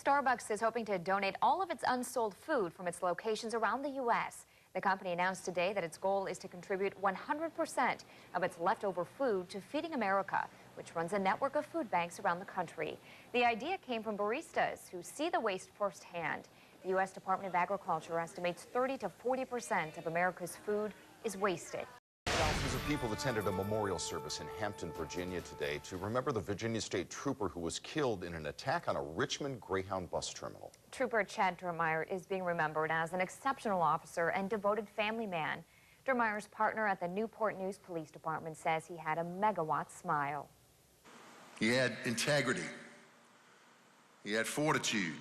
Starbucks is hoping to donate all of its unsold food from its locations around the U.S. The company announced today that its goal is to contribute 100% of its leftover food to Feeding America, which runs a network of food banks around the country. The idea came from baristas who see the waste firsthand. The U.S. Department of Agriculture estimates 30 to 40% of America's food is wasted. Thousands of people attended a memorial service in Hampton, Virginia today to remember the Virginia State Trooper who was killed in an attack on a Richmond Greyhound bus terminal. Trooper Chad Dermeyer is being remembered as an exceptional officer and devoted family man. Dermeyer's partner at the Newport News Police Department says he had a megawatt smile. He had integrity. He had fortitude,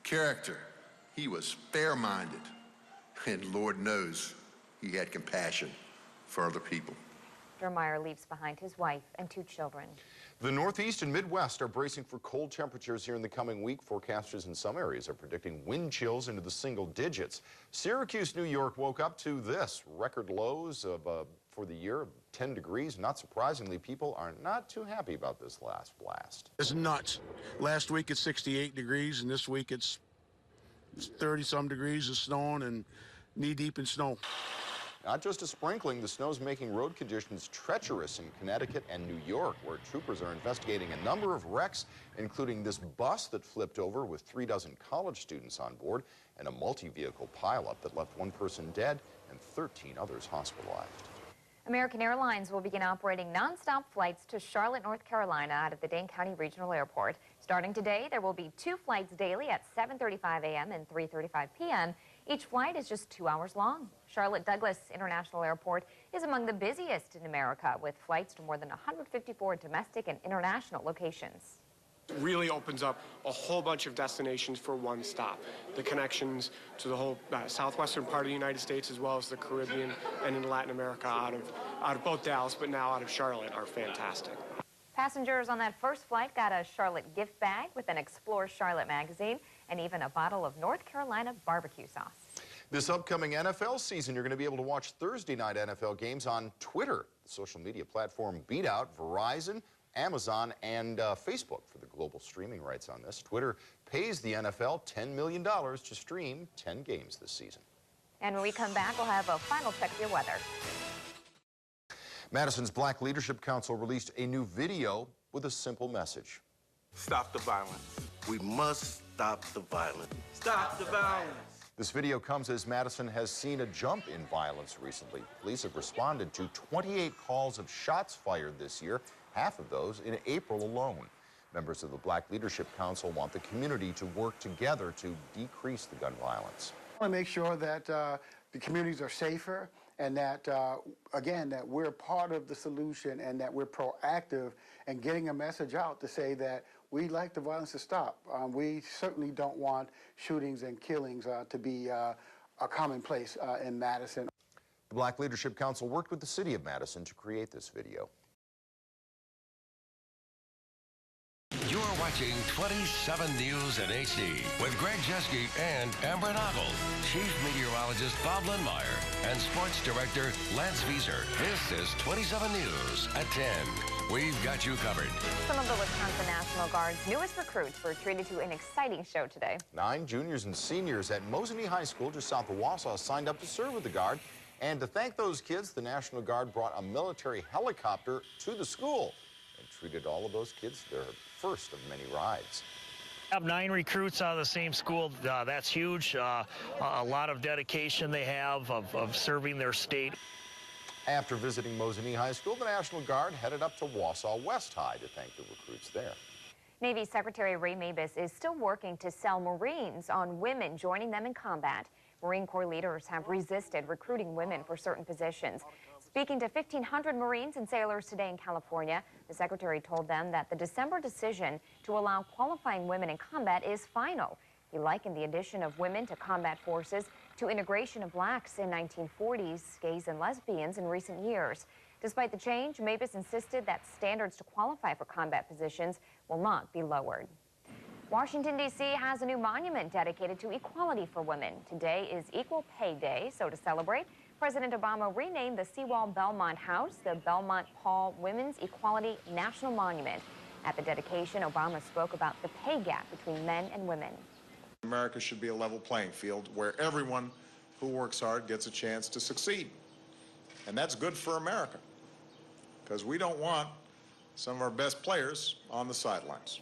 character. He was fair-minded. And Lord knows he had compassion for other people. Dermeyer leaves behind his wife and 2 children. The Northeast and Midwest are bracing for cold temperatures here in the coming week. Forecasters in some areas are predicting wind chills into the single digits. Syracuse, New York woke up to this. Record lows of for the year, 10 degrees. Not surprisingly, people are not too happy about this last blast. It's nuts. Last week it's 68 degrees, and this week it's 30-some degrees. It's snowing and knee-deep in snow. Not just a sprinkling, the snow's making road conditions treacherous in Connecticut and New York, where troopers are investigating a number of wrecks, including this bus that flipped over with 3 dozen college students on board and a multi-vehicle pileup that left 1 person dead and 13 others hospitalized. American Airlines will begin operating nonstop flights to Charlotte, North Carolina out of the Dane County Regional Airport. Starting today, there will be 2 flights daily at 7:35 a.m. and 3:35 p.m. Each flight is just 2 hours long. Charlotte Douglas International Airport is among the busiest in America, with flights to more than 154 domestic and international locations. It really opens up a whole bunch of destinations for one stop. The connections to the whole southwestern part of the United States, as well as the Caribbean and in Latin America out of both Dallas, but now out of Charlotte, are fantastic. Passengers on that first flight got a Charlotte gift bag with an Explore Charlotte magazine and even a bottle of North Carolina barbecue sauce. This upcoming NFL season, you're going to be able to watch Thursday night NFL games on Twitter. The social media platform beat out Verizon, Amazon, and Facebook for the global streaming rights on this. Twitter pays the NFL $10 million to stream 10 games this season. And when we come back, we'll have a final check of your weather. Madison's Black Leadership Council released a new video with a simple message. Stop the violence. We must stop the violence. Stop the violence. This video comes as Madison has seen a jump in violence recently. Police have responded to 28 calls of shots fired this year, half of those in April alone. Members of the Black Leadership Council want the community to work together to decrease the gun violence. I want to make sure that the communities are safer and that, again, that we're part of the solution and that we're proactive and getting a message out to say that we'd like the violence to stop. We certainly don't want shootings and killings to be a commonplace in Madison. The Black Leadership Council worked with the city of Madison to create this video. You're watching 27 News in HD with Greg Jeske and Amber Noggle, Chief Meteorologist Bob Lindmeyer, and Sports Director Lance Vieser. This is 27 News at 10. We've got you covered. Some of the Wisconsin National Guard's newest recruits were treated to an exciting show today. 9 juniors and seniors at Mosinee High School just south of Wausau signed up to serve with the Guard. And to thank those kids, the National Guard brought a military helicopter to the school and treated all of those kids their first of many rides. Have 9 recruits out of the same school. That's huge. A lot of dedication they have of serving their state. After visiting Mosinee High School, the National Guard headed up to Wausau West High to thank the recruits there. Navy Secretary Ray Mabus is still working to sell Marines on women joining them in combat. Marine Corps leaders have resisted recruiting women for certain positions. Speaking to 1,500 Marines and sailors today in California, the Secretary told them that the December decision to allow qualifying women in combat is final. He likened the addition of women to combat forces to integration of blacks in 1940s, gays and lesbians in recent years. Despite the change, Mabus insisted that standards to qualify for combat positions will not be lowered. Washington, D.C. has a new monument dedicated to equality for women. Today is Equal Pay Day, so to celebrate, President Obama renamed the Seawall Belmont House the Belmont Paul Women's Equality National Monument. At the dedication, Obama spoke about the pay gap between men and women. America should be a level playing field where everyone who works hard gets a chance to succeed. And that's good for America, because we don't want some of our best players on the sidelines.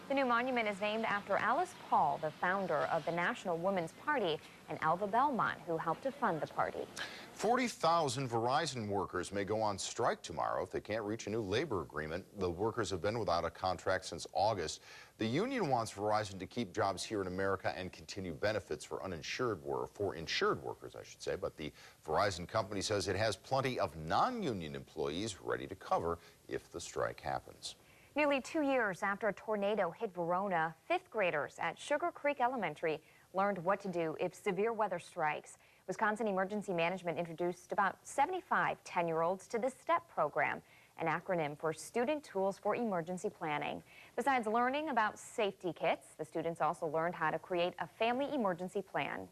The new monument is named after Alice Paul, the founder of the National Women's Party, and Alva Belmont, who helped to fund the party. 40,000 Verizon workers may go on strike tomorrow if they can't reach a new labor agreement. The workers have been without a contract since August. The union wants Verizon to keep jobs here in America and continue benefits for insured workers, I should say. But the Verizon company says it has plenty of non-union employees ready to cover if the strike happens. Nearly 2 years after a tornado hit Verona, fifth graders at Sugar Creek Elementary learned what to do if severe weather strikes. Wisconsin Emergency Management introduced about 75 10-year-olds to the STEP program, an acronym for Student Tools for Emergency Planning. Besides learning about safety kits, the students also learned how to create a family emergency plan.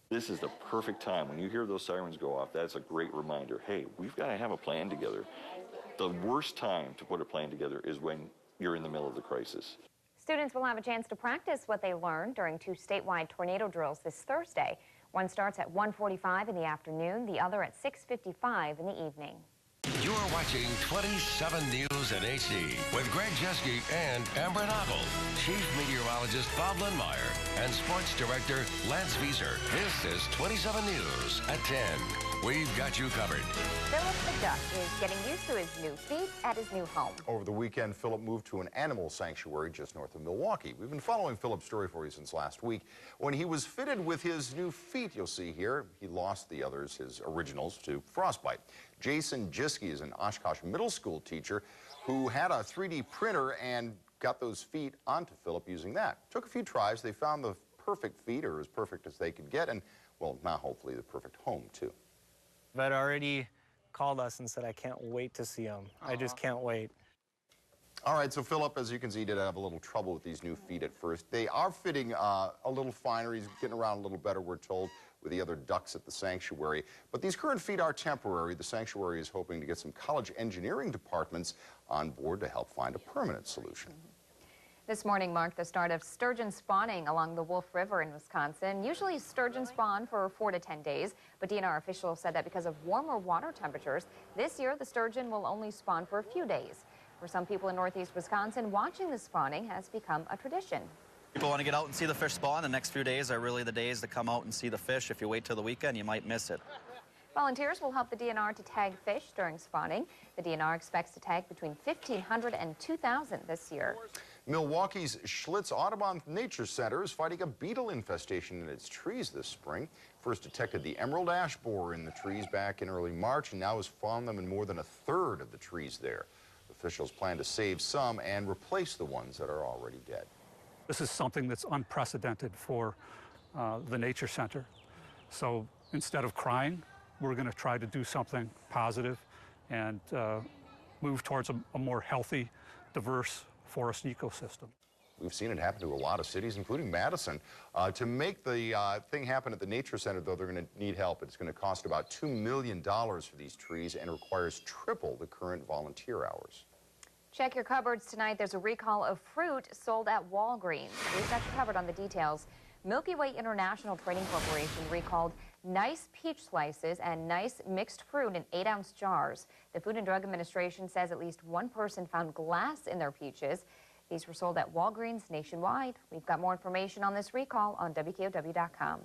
This is the perfect time. When you hear those sirens go off, that's a great reminder. Hey, we've got to have a plan together. The worst time to put a plan together is when you're in the middle of the crisis. Students will have a chance to practice what they learned during 2 statewide tornado drills this Thursday. One starts at 1:45 in the afternoon, the other at 6:55 in the evening. You're watching 27 News in HD with Greg Jeske and Amber Noggle, Chief Meteorologist Bob Lindmeyer, and Sports Director Lance Vieser. This is 27 News at 10. We've got you covered. Philip the duck is getting used to his new feet at his new home. Over the weekend, Philip moved to an animal sanctuary just north of Milwaukee. We've been following Philip's story for you since last week. When he was fitted with his new feet, you'll see here, he lost the others, his originals, to frostbite. Jason Jiske is an Oshkosh middle school teacher who had a 3D printer and got those feet onto Philip using that. Took a few tries. They found the perfect feet, or as perfect as they could get, and, well, now hopefully the perfect home, too. I'd already called us and said, I can't wait to see them. I just can't wait. All right, so Philip, as you can see, did have a little trouble with these new feet at first. They are fitting a little finer. He's getting around a little better, we're told, with the other ducks at the sanctuary. But these current feet are temporary. The sanctuary is hoping to get some college engineering departments on board to help find a permanent solution. This morning marked the start of sturgeon spawning along the Wolf River in Wisconsin. Usually sturgeon spawn for 4 to 10 days, but DNR officials said that because of warmer water temperatures, this year the sturgeon will only spawn for a few days. For some people in northeast Wisconsin, watching the spawning has become a tradition. People want to get out and see the fish spawn. The next few days are really the days to come out and see the fish. If you wait till the weekend, you might miss it. Volunteers will help the DNR to tag fish during spawning. The DNR expects to tag between 1,500 and 2,000 this year. Milwaukee's Schlitz Audubon Nature Center is fighting a beetle infestation in its trees this spring. First detected the emerald ash borer in the trees back in early March, and now has found them in more than 1/3 of the trees there. Officials plan to save some and replace the ones that are already dead. This is something that's unprecedented for the Nature Center. So instead of crying, we're going to try to do something positive and move towards a more healthy, diverse forest ecosystem. We've seen it happen to a lot of cities, including Madison. To make the thing happen at the Nature Center, though, they're going to need help. It's going to cost about $2 million for these trees and requires triple the current volunteer hours. Check your cupboards tonight. There's a recall of fruit sold at Walgreens. We've got you covered on the details. Milky Way International Trading Corporation recalled Nice peach slices and Nice mixed fruit in 8-ounce jars. The Food and Drug Administration says at least one person found glass in their peaches. These were sold at Walgreens nationwide. We've got more information on this recall on WKOW.com.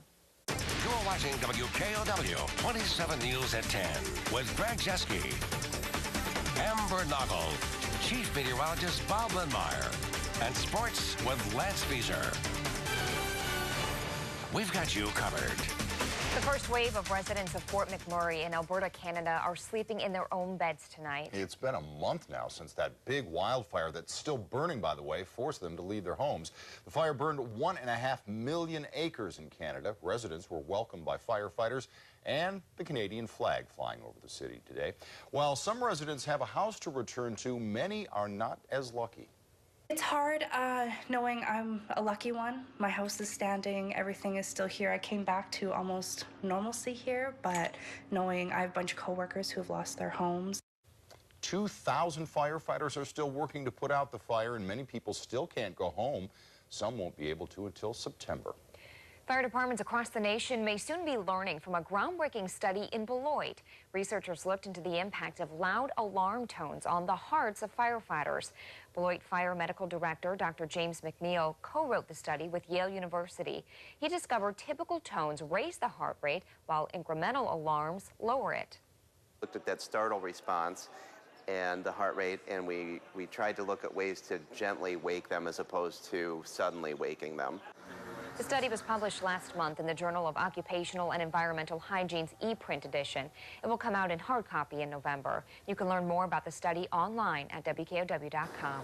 You're watching WKOW 27 News at 10 with Greg Jeske, Amber Noggle, Chief Meteorologist Bob Lindmeyer, and Sports with Lance Vieser. We've got you covered. The first wave of residents of Fort McMurray in Alberta, Canada are sleeping in their own beds tonight. It's been a month now since that big wildfire that's still burning, by the way, forced them to leave their homes. The fire burned 1.5 million acres in Canada. Residents were welcomed by firefighters and the Canadian flag flying over the city today. While some residents have a house to return to, many are not as lucky. It's hard knowing I'm a lucky one. My house is standing, everything is still here. I came back to almost normalcy here, but knowing I have a bunch of coworkers who have lost their homes. 2,000 firefighters are still working to put out the fire, and many people still can't go home. Some won't be able to until September. Fire departments across the nation may soon be learning from a groundbreaking study in Beloit. Researchers looked into the impact of loud alarm tones on the hearts of firefighters. Beloit Fire Medical Director Dr. James McNeil co-wrote the study with Yale University. He discovered typical tones raise the heart rate while incremental alarms lower it. Looked at that startle response and the heart rate, and we tried to look at ways to gently wake them as opposed to suddenly waking them. The study was published last month in the Journal of Occupational and Environmental Hygiene's e-print edition. It will come out in hard copy in November. You can learn more about the study online at WKOW.com.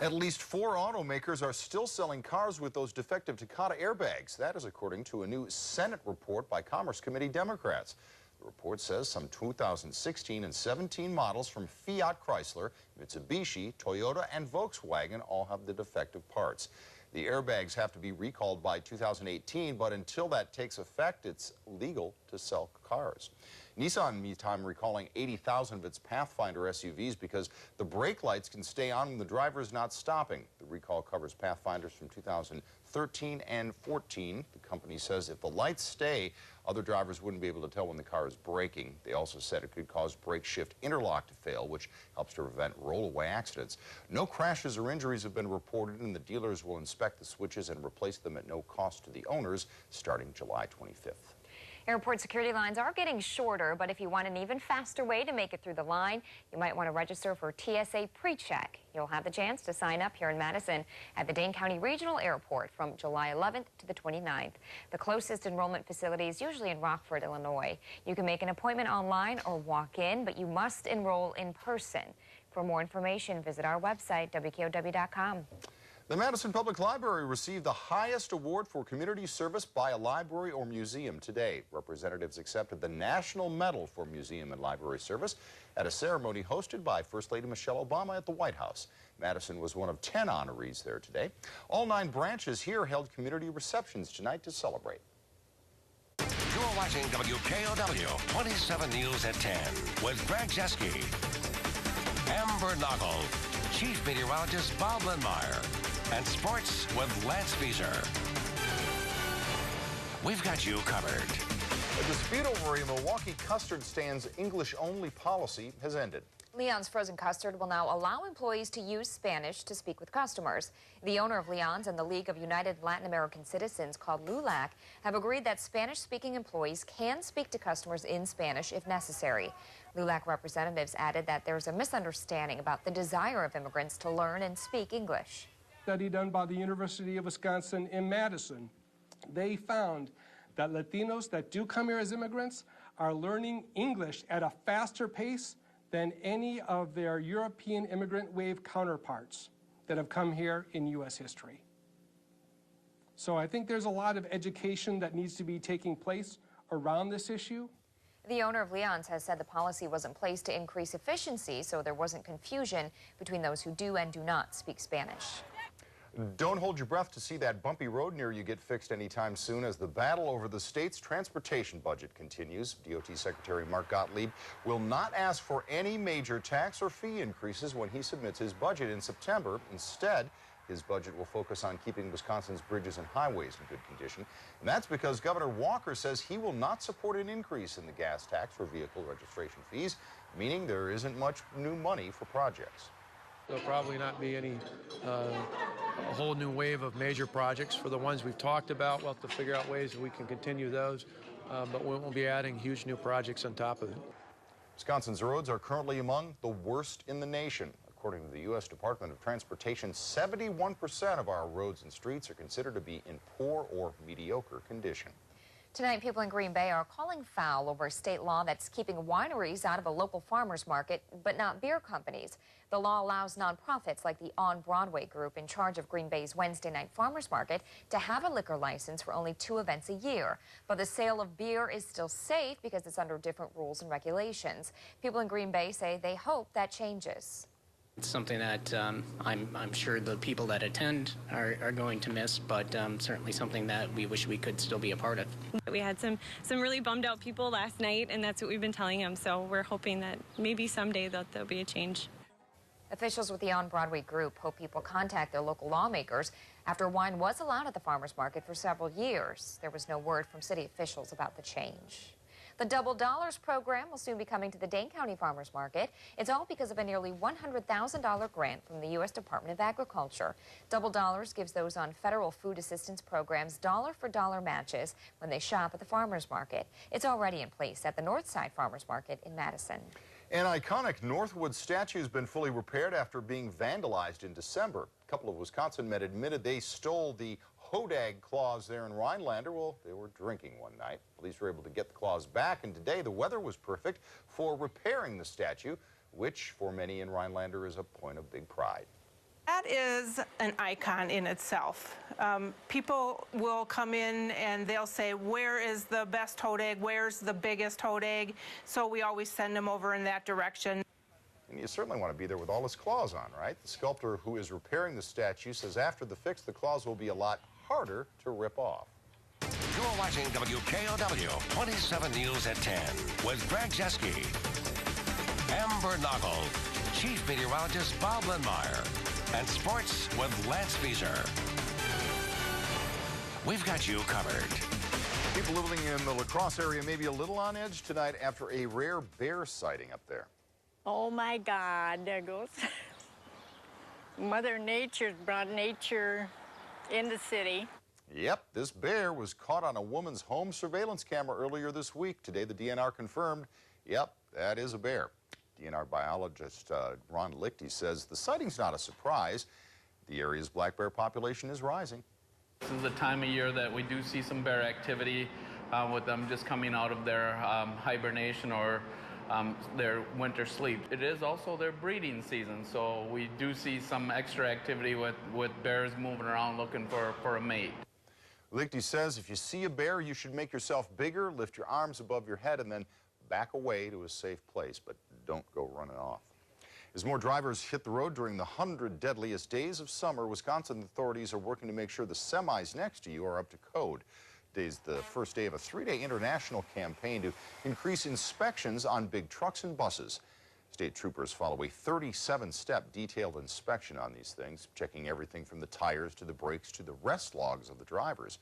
At least 4 automakers are still selling cars with those defective Takata airbags. That is according to a new Senate report by Commerce Committee Democrats. The report says some 2016 and 17 models from Fiat Chrysler, Mitsubishi, Toyota, and Volkswagen all have the defective parts. The airbags have to be recalled by 2018, but until that takes effect, it's legal to sell cars. Nissan, meantime, recalling 80,000 of its Pathfinder SUVs because the brake lights can stay on when the driver is not stopping. The recall covers Pathfinders from 2013 and 14. The company says if the lights stay, other drivers wouldn't be able to tell when the car is braking. They also said it could cause brake shift interlock to fail, which helps to prevent rollaway accidents. No crashes or injuries have been reported, and the dealers will inspect the switches and replace them at no cost to the owners starting July 25th. Airport security lines are getting shorter, but if you want an even faster way to make it through the line, you might want to register for TSA PreCheck. You'll have the chance to sign up here in Madison at the Dane County Regional Airport from July 11th to the 29th. The closest enrollment facility is usually in Rockford, Illinois. You can make an appointment online or walk in, but you must enroll in person. For more information, visit our website, WKOW.com. The Madison Public Library received the highest award for community service by a library or museum today. Representatives accepted the National Medal for Museum and Library Service at a ceremony hosted by First Lady Michelle Obama at the White House. Madison was one of 10 honorees there today. All 9 branches here held community receptions tonight to celebrate. You're watching WKOW 27 News at 10 with Greg Jeske, Amber Noggle, Chief Meteorologist Bob Lindmeyer, and sports with Lance Vieser. We've got you covered. A dispute over a Milwaukee custard stand's English-only policy has ended. Leon's Frozen Custard will now allow employees to use Spanish to speak with customers. The owner of Leon's and the League of United Latin American Citizens, called LULAC, have agreed that Spanish-speaking employees can speak to customers in Spanish if necessary. LULAC representatives added that there's a misunderstanding about the desire of immigrants to learn and speak English. Study done by the University of Wisconsin in Madison, they found that Latinos that do come here as immigrants are learning English at a faster pace than any of their European immigrant wave counterparts that have come here in U.S. history. So I think there's a lot of education that needs to be taking place around this issue. The owner of Leon's has said the policy was in place to increase efficiency so there wasn't confusion between those who do and do not speak Spanish. Don't hold your breath to see that bumpy road near you get fixed anytime soon as the battle over the state's transportation budget continues. DOT Secretary Mark Gottlieb will not ask for any major tax or fee increases when he submits his budget in September. Instead, his budget will focus on keeping Wisconsin's bridges and highways in good condition. And that's because Governor Walker says he will not support an increase in the gas tax for vehicle registration fees, meaning there isn't much new money for projects. There'll probably not be any a whole new wave of major projects. For the ones we've talked about, we'll have to figure out ways that we can continue those, but we won't be adding huge new projects on top of it. Wisconsin's roads are currently among the worst in the nation. According to the U.S. Department of Transportation, 71% of our roads and streets are considered to be in poor or mediocre condition. Tonight, people in Green Bay are calling foul over a state law that's keeping wineries out of a local farmers market, but not beer companies. The law allows nonprofits like the On Broadway group in charge of Green Bay's Wednesday night farmers market to have a liquor license for only 2 events a year. But the sale of beer is still safe because it's under different rules and regulations. People in Green Bay say they hope that changes. It's something that I'm sure the people that attend are going to miss, but certainly something that we wish we could still be a part of. We had some really bummed out people last night, and that's what we've been telling them, so we're hoping that maybe someday that there'll be a change. Officials with the On-Broadway group hope people contact their local lawmakers after wine was allowed at the farmers market for several years. There was no word from city officials about the change. The Double Dollars program will soon be coming to the Dane County Farmers Market. It's all because of a nearly $100,000 grant from the U.S. Department of Agriculture. Double Dollars gives those on federal food assistance programs dollar-for-dollar matches when they shop at the farmers market. It's already in place at the Northside Farmers Market in Madison. An iconic Northwood statue has been fully repaired after being vandalized in December. A couple of Wisconsin men admitted they stole the Hodag claws there in Rhinelander. Well, they were drinking one night. Police were able to get the claws back, and today the weather was perfect for repairing the statue, which for many in Rhinelander is a point of big pride. That is an icon in itself. People will come in and they'll say, where is the best Hodag? Where's the biggest Hodag? So we always send them over in that direction. And you certainly want to be there with all his claws on, right? The sculptor who is repairing the statue says after the fix, the claws will be a lot harder to rip off. You're watching WKOW 27 News at 10 with Greg Jeske, Amber Noggle, Chief Meteorologist Bob Lindmeyer, and sports with Lance Fieser. We've got you covered. People living in the La Crosse area may be a little on edge tonight after a rare bear sighting up there. Oh my God, there goes. Mother Nature's brought nature in the city. Yep, this bear was caught on a woman's home surveillance camera earlier this week. Today, the DNR confirmed, yep, that is a bear. DNR biologist Ron Lichty says the sighting's not a surprise. The area's black bear population is rising. This is the time of year that we do see some bear activity with them just coming out of their hibernation or their winter sleep. It is also their breeding season, so we do see some extra activity with bears moving around looking for a mate. Lichty says if you see a bear, you should make yourself bigger, lift your arms above your head, and then back away to a safe place, but don't go running off. As more drivers hit the road during the 100 deadliest days of summer, Wisconsin authorities are working to make sure the semis next to you are up to code. Today's the first day of a 3-day international campaign to increase inspections on big trucks and buses. State troopers follow a 37-step detailed inspection on these things, checking everything from the tires to the brakes to the rest logs of the drivers.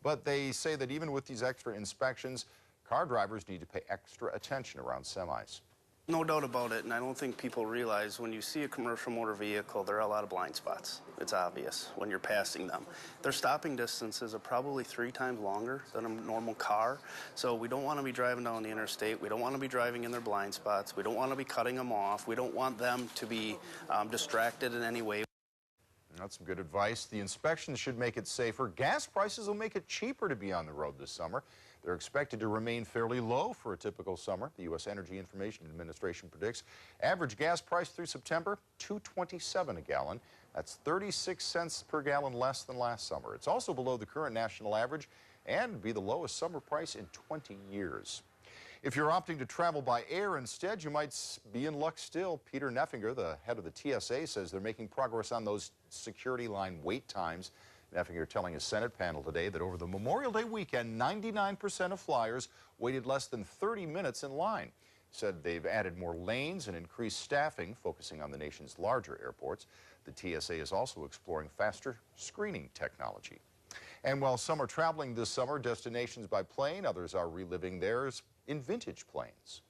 But they say that even with these extra inspections, car drivers need to pay extra attention around semis. No doubt about it, and I don't think people realize when you see a commercial motor vehicle, there are a lot of blind spots. It's obvious when you're passing them. Their stopping distances are probably 3 times longer than a normal car, so we don't want to be driving down the interstate. We don't want to be driving in their blind spots. We don't want to be cutting them off. We don't want them to be distracted in any way. That's some good advice. The inspections should make it safer. Gas prices will make it cheaper to be on the road this summer. They're expected to remain fairly low for a typical summer. The U.S. Energy Information Administration predicts average gas price through September, $2.27 a gallon. That's 36 cents per gallon less than last summer. It's also below the current national average and be the lowest summer price in 20 years. If you're opting to travel by air instead, you might be in luck still. Peter Neffinger, the head of the TSA, says they're making progress on those security line wait times. Neffinger telling a Senate panel today that over the Memorial Day weekend, 99% of flyers waited less than 30 minutes in line. Said they've added more lanes and increased staffing, focusing on the nation's larger airports. The TSA is also exploring faster screening technology. And while some are traveling this summer, destinations by plane, others are reliving theirs in vintage planes.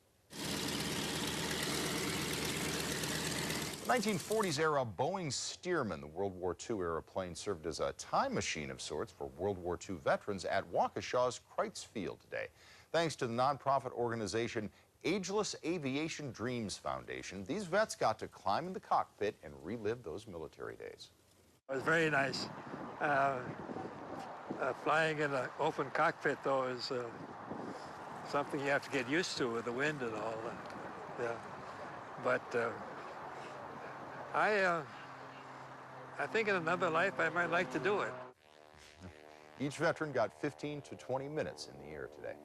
1940s era Boeing Stearman, the World War II era plane, served as a time machine of sorts for World War II veterans at Waukesha's Kreitz Field today. Thanks to the nonprofit organization Ageless Aviation Dreams Foundation, these vets got to climb in the cockpit and relive those military days. It was very nice. Flying in an open cockpit, though, is something you have to get used to with the wind and all that. Yeah. But I think in another life I might like to do it. Each veteran got 15 to 20 minutes in the air today.